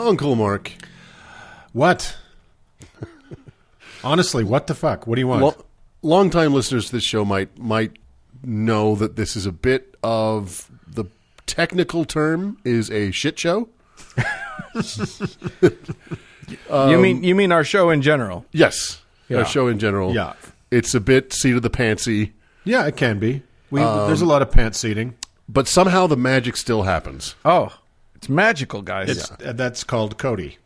Uncle Mark. What? Honestly, what the fuck? What do you want? Long-time listeners to this show might know that this is a bit of the technical term is a shit show. You mean our show in general? Yes, Yeah. our show in general. Yeah. It's a bit seat of the pantsy, Yeah, it can be. There's a lot of pants seating. but somehow the magic still happens. Oh, it's magical, guys. That's called Cody.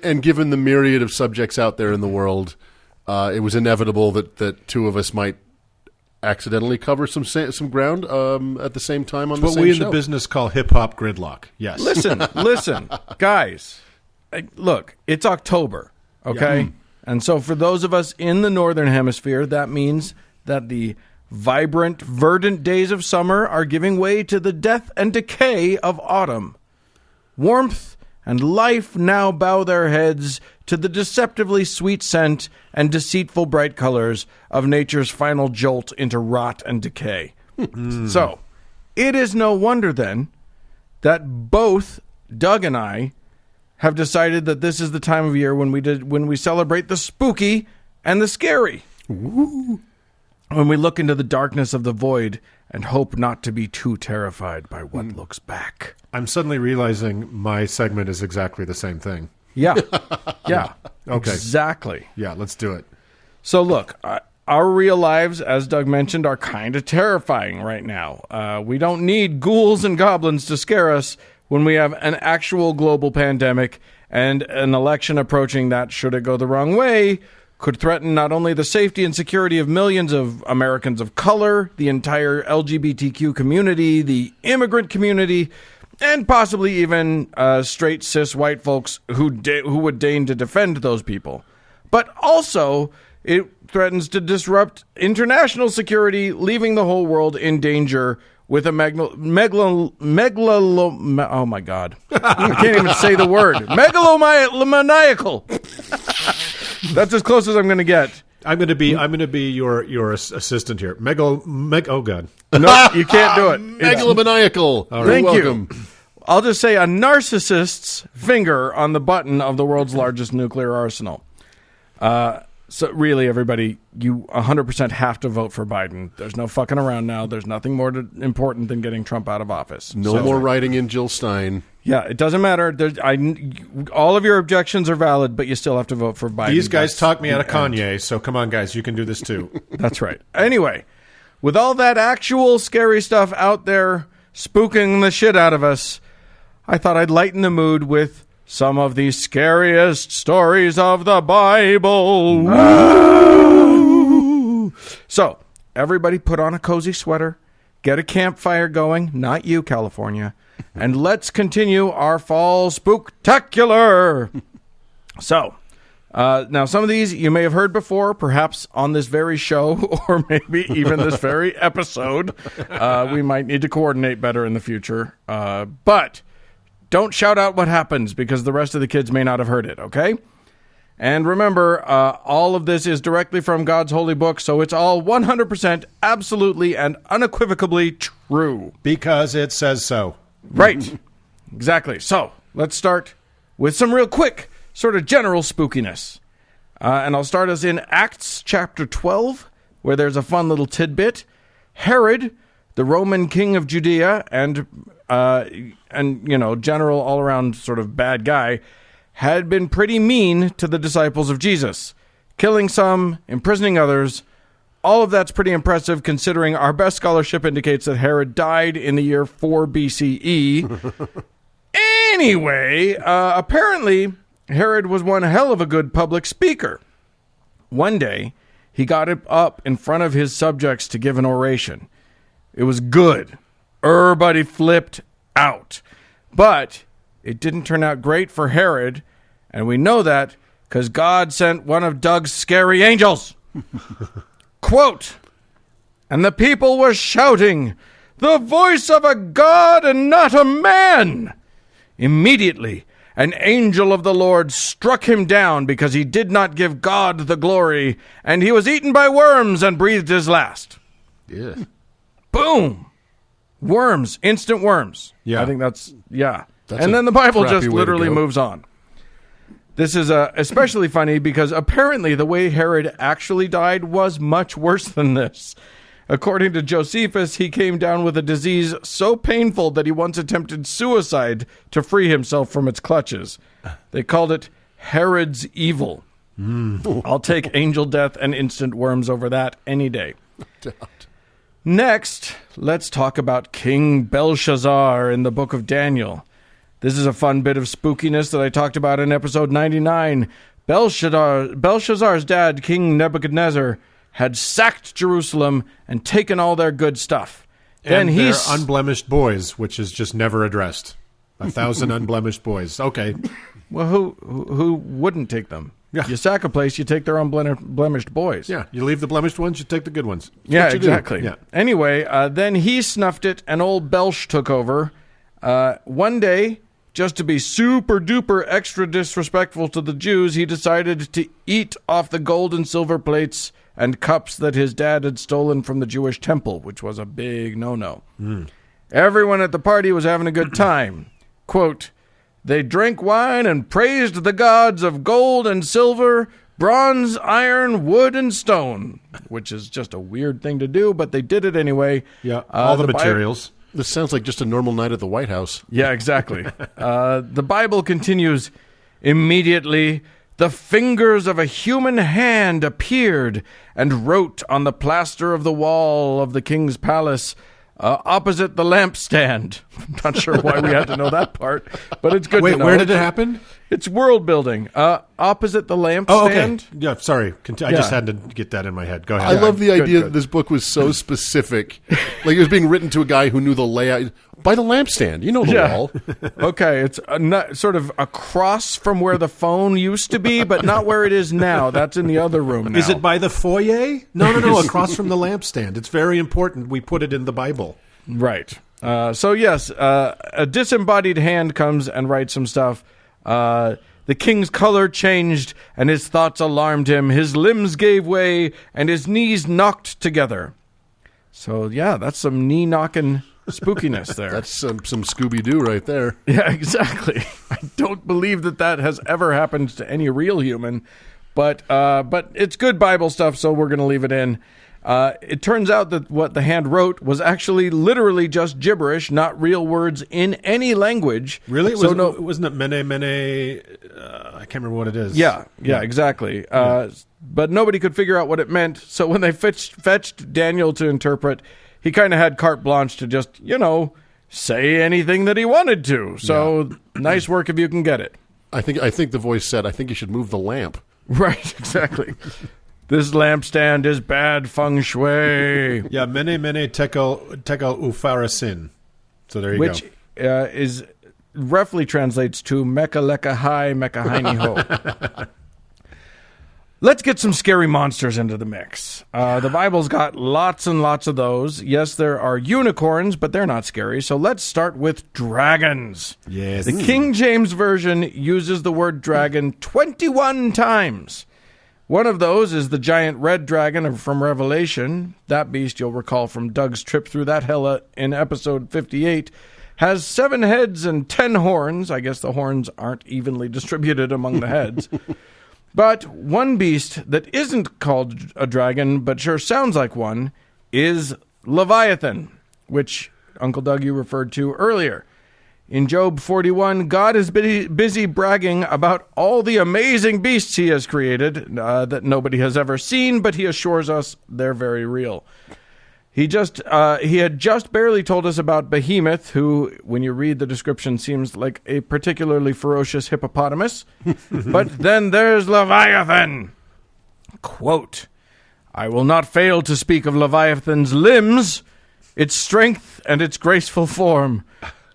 And given the myriad of subjects out there in the world, it was inevitable that two of us might accidentally cover some ground at the same time on the What same we in show. the business call hip-hop gridlock. Yes. Listen, guys. Look, it's October, okay? Yeah. And so for those of us in the Northern Hemisphere, that means that the vibrant, verdant days of summer are giving way to the death and decay of autumn. Warmth and life now bow their heads to the deceptively sweet scent and deceitful bright colors of nature's final jolt into rot and decay. So, it is no wonder then that both Doug and I have decided that this is the time of year when we celebrate the spooky and the scary. When we look into the darkness of the void and hope not to be too terrified by what looks back. I'm suddenly realizing my segment is exactly the same thing. Yeah. Yeah. Okay. Exactly. Yeah, let's do it. So look, our real lives, as Doug mentioned, are kind of terrifying right now. We don't need ghouls and goblins to scare us when we have an actual global pandemic and an election approaching that, should it go the wrong way, could threaten not only the safety and security of millions of Americans of color, the entire LGBTQ community, the immigrant community, and possibly even straight cis white folks who would deign to defend those people. But also, it threatens to disrupt international security, leaving the whole world in danger with a oh my God. I can't even say the word. Megalomaniacal. That's as close as I'm going to get. I'm going to be your assistant here. Oh God. No, you can't do it. It's- Megalomaniacal. Thank You're you. welcome. I'll just say a narcissist's finger on the button of the world's largest nuclear arsenal. So really, everybody, you 100% have to vote for Biden. There's no fucking around now. There's nothing more important than getting Trump out of office. No more writing in Jill Stein. Yeah, it doesn't matter. All of your objections are valid, but you still have to vote for Biden. These guys That's talk me out of the end. Kanye, so come on, guys, you can do this too. That's right. Anyway, with all that actual scary stuff out there spooking the shit out of us, I thought I'd lighten the mood with some of the scariest stories of the Bible. So, everybody put on a cozy sweater, get a campfire going, not you, California, and let's continue our fall spooktacular. So, now some of these you may have heard before, perhaps on this very show, or maybe even this very episode. We might need to coordinate better in the future. But don't shout out what happens, because the rest of the kids may not have heard it, okay? And remember, all of this is directly from God's holy book, so it's all 100% absolutely and unequivocally true. Because it says so. Right. Exactly. So, let's start with some real quick, sort of general spookiness. And I'll start us in Acts chapter 12, where there's a fun little tidbit. Herod, the Roman king of Judea and general all-around sort of bad guy, had been pretty mean to the disciples of Jesus, killing some, imprisoning others. All of that's pretty impressive, considering our best scholarship indicates that Herod died in the year 4 BCE. Anyway, apparently, Herod was one hell of a good public speaker. One day, he got up in front of his subjects to give an oration. It was good. Everybody flipped out. But it didn't turn out great for Herod, and we know that because God sent one of Doug's scary angels. Quote, "And the people were shouting, 'The voice of a God and not a man!' Immediately, an angel of the Lord struck him down because he did not give God the glory, and he was eaten by worms and breathed his last." Yeah. Boom. Worms, instant worms. Yeah. I think that's That's and a then the Bible crappy just way to literally go. moves on. This is especially funny because apparently the way Herod actually died was much worse than this. According to Josephus, he came down with a disease so painful that he once attempted suicide to free himself from its clutches. They called it Herod's evil. I'll take angel death and instant worms over that any day. Next, let's talk about King Belshazzar in the book of Daniel. This is a fun bit of spookiness that I talked about in episode 99. Belshazzar's dad, King Nebuchadnezzar, had sacked Jerusalem and taken all their good stuff. Then And he's their unblemished boys, which is just never addressed. 1,000 unblemished boys. Okay. well, who wouldn't take them? Yeah. You sack a place, you take their unblemished boys. Yeah, you leave the blemished ones, you take the good ones. That's Yeah, what you do. exactly. Yeah. Anyway, then he snuffed it, and old Belsh took over. One day, just to be super duper extra disrespectful to the Jews, he decided to eat off the gold and silver plates and cups that his dad had stolen from the Jewish temple, which was a big no-no. Everyone at the party was having a good time. Quote, "They drank wine and praised the gods of gold and silver, bronze, iron, wood, and stone," which is just a weird thing to do, but they did it anyway. Yeah, all the Bi- materials. This sounds like just a normal night at the White House. Yeah, exactly. The Bible continues, "Immediately the fingers of a human hand appeared and wrote on the plaster of the wall of the king's palace opposite the lampstand." I'm not sure why we had to know that part, but it's good to Wait, know. where did it happen? It's world building. Opposite the lampstand. Oh, okay. Yeah, sorry. I just Yeah. had to get that in my head. Go I ahead. love the good, idea good. that this book was so specific. Like it was being written to a guy who knew the layout. By the lampstand. You know the Yeah. wall. Okay, it's sort of across from where the phone used to be, but not where it is now. That's in the other room now. Is it by the foyer? No, across from the lampstand. It's very important we put it in the Bible. Right. So yes, a disembodied hand comes and writes some stuff. The king's color changed, and his thoughts alarmed him. His limbs gave way, and his knees knocked together. So yeah, that's some knee-knocking spookiness there. That's some Scooby-Doo right there. Yeah, exactly. I don't believe that has ever happened to any real human, but it's good Bible stuff, so we're going to leave it in. It turns out that what the hand wrote was actually literally just gibberish, not real words in any language. Really? So Wasn't it mene? I can't remember what it is. Yeah, exactly. But nobody could figure out what it meant. So when they fetched Daniel to interpret, he kind of had carte blanche to just, say anything that he wanted to. So nice work if you can get it. I think the voice said, "I think you should move the lamp." Right, exactly. This lampstand is bad feng shui. Yeah, mene tekel ufarasin. So there you Which is roughly translates to Mecca Lecca Hi Mecca Heini Ho. Let's get some scary monsters into the mix. The Bible's got lots and lots of those. Yes, there are unicorns, but they're not scary. So let's start with dragons. Yes. The King James Version uses the word dragon 21 times. One of those is the giant red dragon from Revelation. That beast, you'll recall from Doug's trip through that hell in episode 58, has 7 heads and 10 horns. I guess the horns aren't evenly distributed among the heads. But one beast that isn't called a dragon, but sure sounds like one, is Leviathan, which Uncle Doug you referred to earlier. In Job 41, God is busy bragging about all the amazing beasts he has created that nobody has ever seen, but he assures us they're very real. He had just barely told us about Behemoth, who, when you read the description, seems like a particularly ferocious hippopotamus. But then there's Leviathan. Quote, "I will not fail to speak of Leviathan's limbs, its strength, and its graceful form.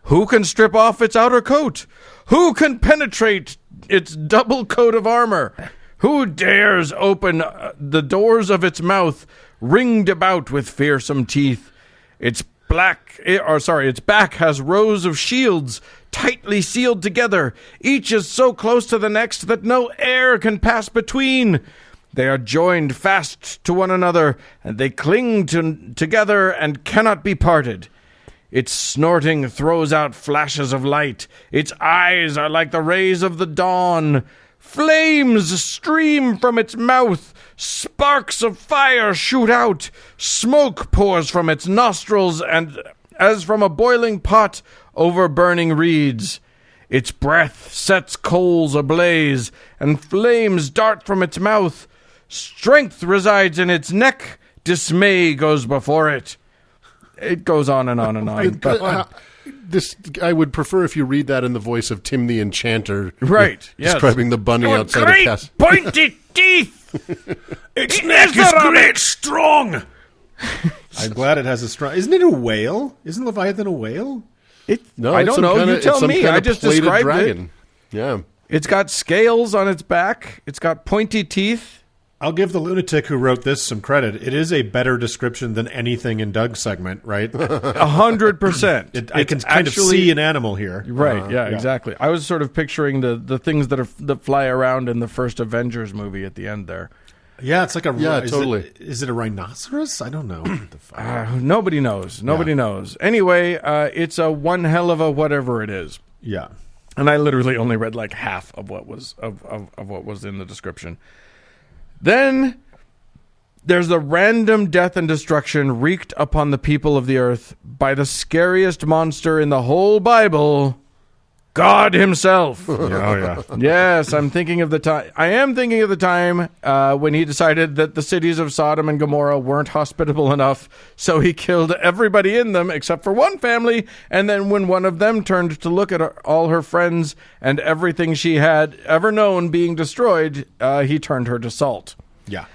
Who can strip off its outer coat? Who can penetrate its double coat of armor? Who dares open the doors of its mouth, ringed about with fearsome teeth? Its back has rows of shields, tightly sealed together. Each is so close to the next that no air can pass between. They are joined fast to one another, and they cling together and cannot be parted. Its snorting throws out flashes of light. Its eyes are like the rays of the dawn. Flames stream from its mouth. Sparks of fire shoot out. Smoke pours from its nostrils, and as from a boiling pot over burning reeds. Its breath sets coals ablaze, and flames dart from its mouth. Strength resides in its neck. Dismay goes before it. It goes on and on and on. I would prefer if you read that in the voice of Tim the Enchanter, right? Yes. Describing the bunny outside of great Castle. pointy teeth. Its neck is great strong. I'm glad it has a strong. Isn't it a whale? Isn't Leviathan a whale? No, I it's don't some know. kinda- You tell it's some me. kinda I just plated described dragon. it. Yeah. It's got scales on its back. It's got pointy teeth. I'll give the lunatic who wrote this some credit. It is a better description than anything in Doug's segment, right? 100%. I can kind of see an animal here. Right, yeah, exactly. I was sort of picturing the things that fly around in the first Avengers movie at the end there. Yeah, it's like a totally. Is it a rhinoceros? I don't know. What the fuck? Nobody knows. Nobody knows. Anyway, it's a one hell of a whatever it is. Yeah. And I literally only read like half of what was of what was in the description. Then there's the random death and destruction wreaked upon the people of the earth by the scariest monster in the whole Bible, God himself. Yeah. Yes, I'm thinking of the time. I am thinking of the time when he decided that the cities of Sodom and Gomorrah weren't hospitable enough, so he killed everybody in them except for one family. And then when one of them turned to look at all her friends and everything she had ever known being destroyed, he turned her to salt. Yeah.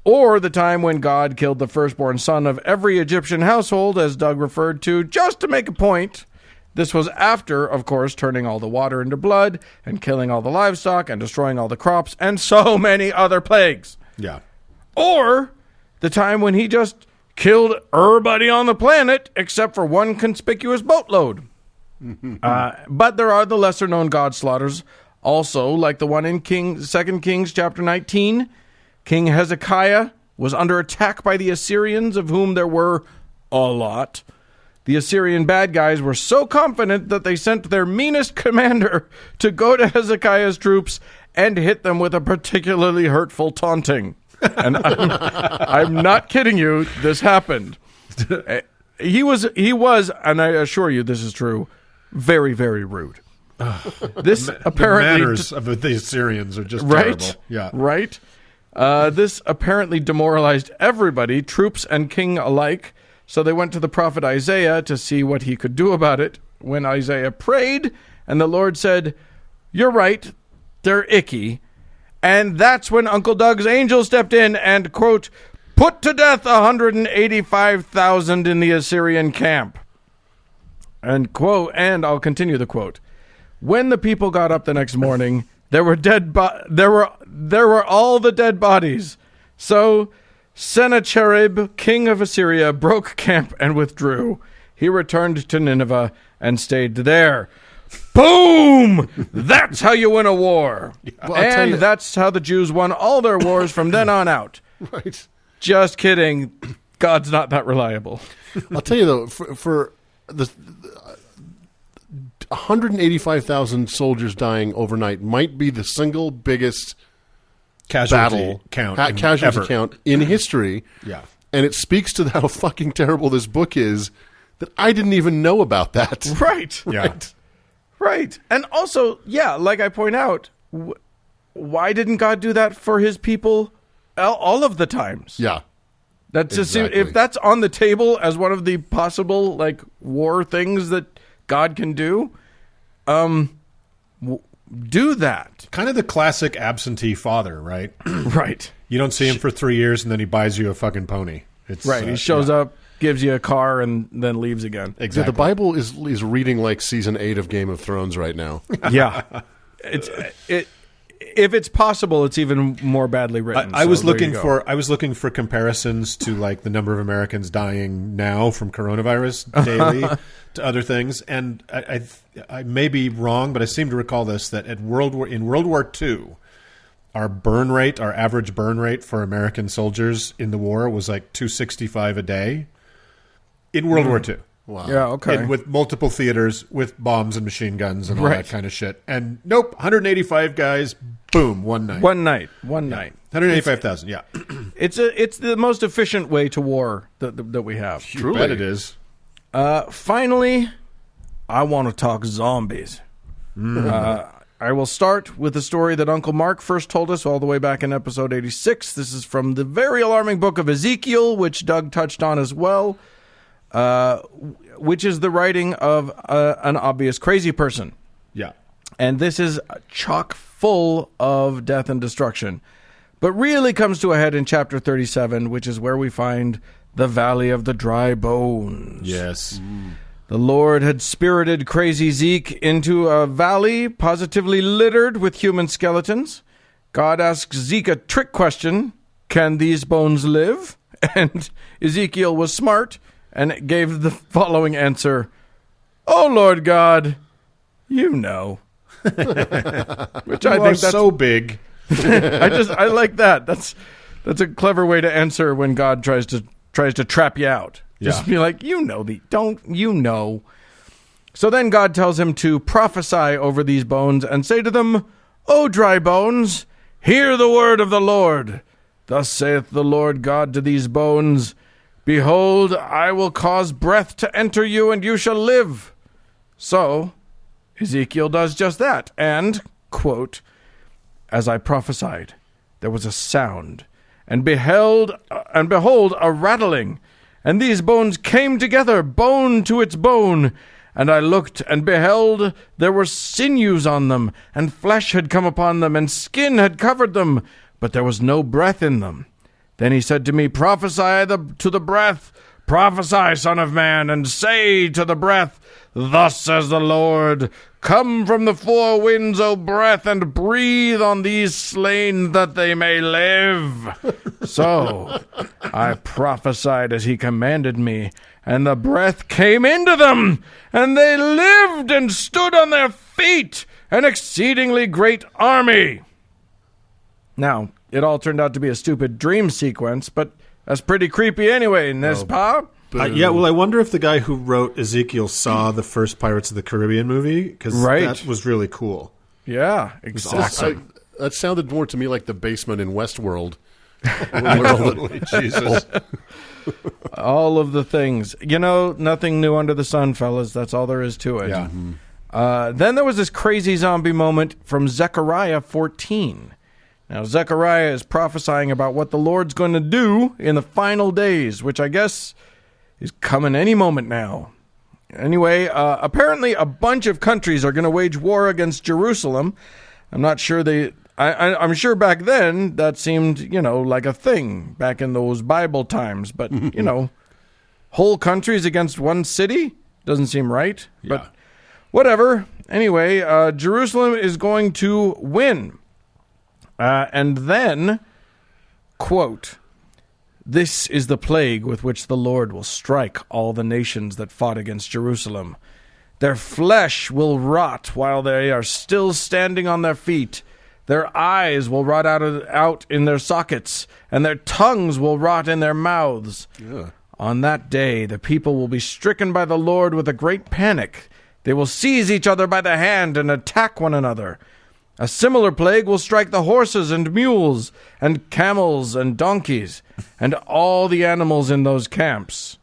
Or the time when God killed the firstborn son of every Egyptian household, as Doug referred to, just to make a point. This was after, of course, turning all the water into blood and killing all the livestock and destroying all the crops and so many other plagues. Yeah. Or the time when he just killed everybody on the planet except for one conspicuous boatload. But there are the lesser-known God slaughters also, like the one in 2 Kings chapter 19. King Hezekiah was under attack by the Assyrians, of whom there were a lot. The Assyrian bad guys were so confident that they sent their meanest commander to go to Hezekiah's troops and hit them with a particularly hurtful taunting. And I'm not kidding you, this happened. He was, and I assure you this is true, very, very rude. This apparently the manners of the Assyrians are just right, terrible. Yeah. Right. This apparently demoralized everybody, troops and king alike. So they went to the prophet Isaiah to see what he could do about it. When Isaiah prayed, and the Lord said, "You're right, they're icky." And that's when Uncle Doug's angel stepped in and, quote, put to death 185,000 in the Assyrian camp. And quote, and I'll continue the quote. When the people got up the next morning, there were there were all the dead bodies. So Sennacherib, king of Assyria, broke camp and withdrew. He returned to Nineveh and stayed there. Boom! That's how you win a war. Well, and that's how the Jews won all their wars from then on out. Right. Just kidding. God's not that reliable. I'll tell you, though, for the 185,000 soldiers dying overnight might be the single biggest Casualty count. casualty ever. count in history. Yeah. And it speaks to how fucking terrible this book is that I didn't even know about that. Right. Yeah. Right. And also, yeah, like I point out, why didn't God do that for his people all of the times? Yeah. That just Exactly. if that's on the table as one of the possible like war things that God can do, do that. Kind of the classic absentee father, right? Right. You don't see him for 3 years, and then he buys you a fucking pony. It's, Right. He shows up, gives you a car, and then leaves again. Yeah, Exactly. the Bible is reading like season 8 of Game of Thrones right now. Yeah. If it's possible, it's even more badly written. I so was there looking you go. for comparisons to like the number of Americans dying now from coronavirus daily to other things, and I may be wrong, but I seem to recall this that in World War II, our average burn rate for American soldiers in the war was like 265 a day. in World War II. Wow. Yeah, okay. And with multiple theaters, with bombs and machine guns and all Right. that kind of shit. And nope, 185 guys, boom, one night. One night. 185,000, yeah. It's the most efficient way to war that we have. Truly. Bet it is. Finally, I want to talk zombies. I will start with the story that Uncle Mark first told us all the way back in episode 86. This is from the very alarming book of Ezekiel, which Doug touched on as well, which is the writing of an obvious crazy person. Yeah. And this is chock full of death and destruction. But really comes to a head in chapter 37, which is where we find the Valley of the Dry Bones. Yes. The Lord had spirited crazy Zeke into a valley positively littered with human skeletons. God asks Zeke a trick question, can these bones live? And Ezekiel was smart and gave the following answer, oh, Lord God, you know. Which I think that's so big. I like that. That's a clever way to answer when God tries to trap you out. Just be like, you know. So then God tells him to prophesy over these bones and say to them, O dry bones, hear the word of the Lord. Thus saith the Lord God to these bones, behold, I will cause breath to enter you, and you shall live. So Ezekiel does just that, and, quote, as I prophesied, there was a sound, and behold, a rattling, and these bones came together, bone to its bone. And I looked, and beheld, there were sinews on them, and flesh had come upon them, and skin had covered them, but there was no breath in them. Then he said to me, prophesy to the breath, prophesy, son of man, and say to the breath, thus says the Lord, come from the four winds, O breath, and breathe on these slain that they may live. So I prophesied as he commanded me, and the breath came into them, and they lived and stood on their feet, an exceedingly great army. Now, it all turned out to be a stupid dream sequence, but that's pretty creepy anyway, n'est-ce pas? Yeah, well, I wonder if the guy who wrote Ezekiel saw the first Pirates of the Caribbean movie, because that was really cool. Yeah, exactly. That sounded more to me like the basement in Westworld. Jesus. All of the things. You know, nothing new under the sun, fellas. That's all there is to it. Yeah. Then there was this crazy zombie moment from Zechariah 14. Now, Zechariah is prophesying about what the Lord's going to do in the final days, which I guess is coming any moment now. Anyway, apparently a bunch of countries are going to wage war against Jerusalem. I'm not sure I'm sure back then that seemed, like a thing back in those Bible times. But, whole countries against one city doesn't seem right. Yeah. But whatever. Anyway, Jerusalem is going to win. And then, quote, this is the plague with which the Lord will strike all the nations that fought against Jerusalem. Their flesh will rot while they are still standing on their feet. Their eyes will rot out in their sockets, and their tongues will rot in their mouths. Yeah. On that day, the people will be stricken by the Lord with a great panic. They will seize each other by the hand and attack one another. A similar plague will strike the horses and mules and camels and donkeys and all the animals in those camps.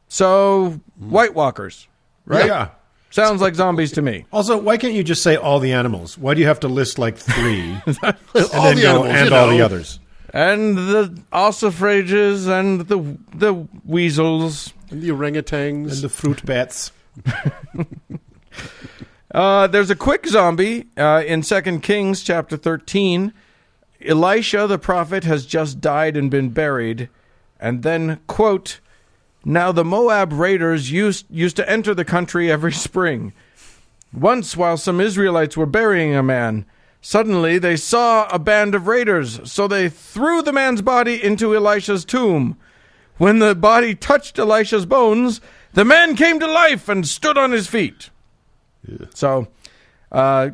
So, White Walkers, right? Yeah. Sounds like zombies to me. Also, why can't you just say all the animals? Why do you have to list like 3 all the animals, and all the others? And the ossifrages and the weasels. And the orangutans. And the fruit bats. There's a quick zombie in 2 Kings chapter 13. Elisha the prophet has just died and been buried. And then, quote, now the Moab raiders used to enter the country every spring. Once, while some Israelites were burying a man, suddenly they saw a band of raiders, so they threw the man's body into Elisha's tomb. When the body touched Elisha's bones, the man came to life and stood on his feet. Yeah. So, a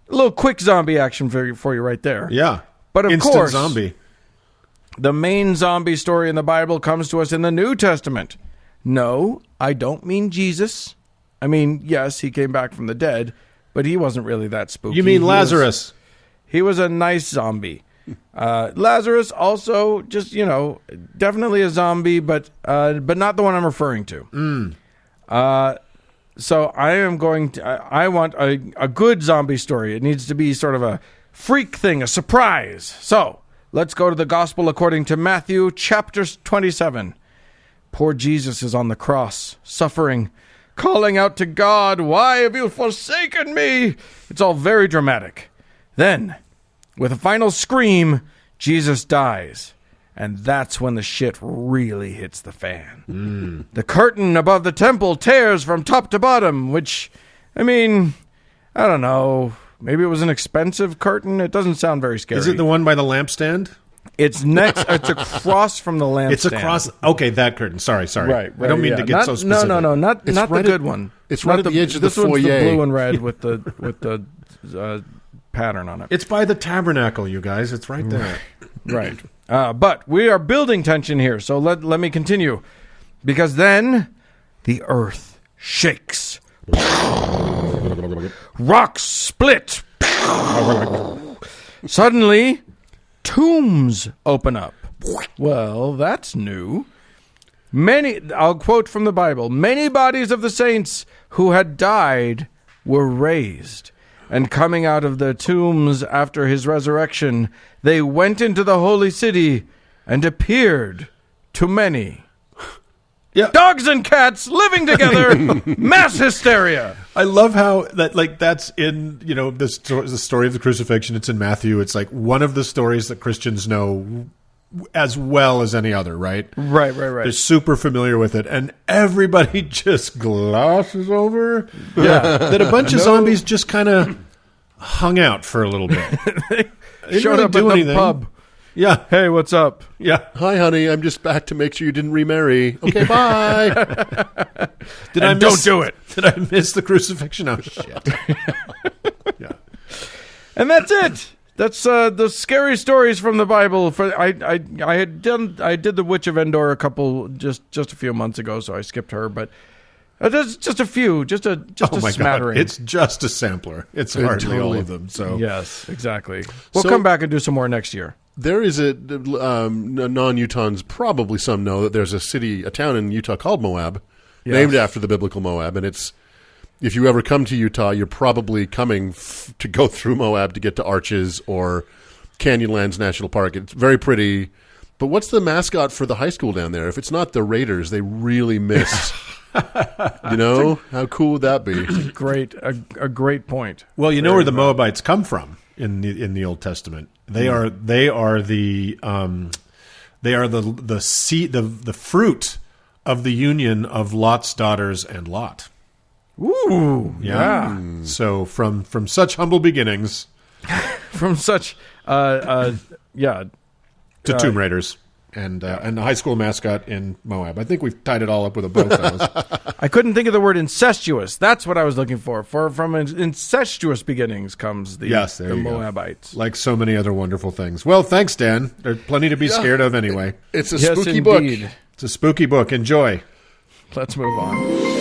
little quick zombie action for you right there. Yeah. But of Instant course, zombie. The main zombie story in the Bible comes to us in the New Testament. No, I don't mean Jesus. I mean, yes, he came back from the dead, but he wasn't really that spooky. You mean Lazarus? He was a nice zombie. Lazarus also just, definitely a zombie, but not the one I'm referring to. So I want a good zombie story. It needs to be sort of a freak thing, a surprise. So let's go to the gospel according to Matthew chapter 27. Poor Jesus is on the cross, suffering, calling out to God, "Why have you forsaken me?" It's all very dramatic. Then, with a final scream, Jesus dies. And that's when the shit really hits the fan. The curtain above the temple tears from top to bottom, which, I mean, I don't know. Maybe it was an expensive curtain. It doesn't sound very scary. Is it the one by the lampstand? It's next. It's across from the lampstand. It's across. Okay, that curtain. Sorry. Right. I don't mean to get so specific. No. Not the good one. It's right at the edge of the This one's foyer. the blue and red with the pattern on it. It's by the tabernacle, you guys. It's right there. Right. But we are building tension here, so let me continue. Because then the earth shakes. Rocks split. Suddenly, tombs open up. Well, that's new. I'll quote from the Bible, many bodies of the saints who had died were raised. And coming out of the tombs after his resurrection, they went into the holy city and appeared to many. Yeah. Dogs and cats living together, mass hysteria. I love how that's in the story of the crucifixion. It's in Matthew. It's like one of the stories that Christians know as well as any other, right? Right. They're super familiar with it, and everybody just glosses over that a bunch of zombies just kind of hung out for a little bit. They Showed up at the pub. Yeah. Hey, what's up? Yeah. Hi, honey. I'm just back to make sure you didn't remarry. Okay, bye. Don't do it. Did I miss the crucifixion? Oh, shit. Yeah. And that's it. That's the scary stories from the Bible. I did the Witch of Endor just a few months ago, so I skipped her. But there's just a few, just a smattering. God. It's just a sampler. It's hardly all of them. So yes, exactly. We'll come back and do some more next year. There is non-Utahns probably some know that there's a town in Utah called Moab, named after the biblical Moab, and it's. If you ever come to Utah, you're probably coming to go through Moab to get to Arches or Canyonlands National Park. It's very pretty. But what's the mascot for the high school down there? If it's not the Raiders, they really miss. How cool would that be? Great, a great point. Well, you know where the Moabites come from in the Old Testament. They are the fruit of the union of Lot's daughters and Lot. Ooh, yeah. So from such humble beginnings, from such to Tomb Raiders and the high school mascot in Moab. I think we've tied it all up with a bow, fellas. I couldn't think of the word incestuous. That's what I was looking for. From incestuous beginnings comes the Moabites. Like so many other wonderful things. Well, thanks, Dan. There's plenty to be scared of anyway. It's a spooky book. It's a spooky book. Enjoy. Let's move on.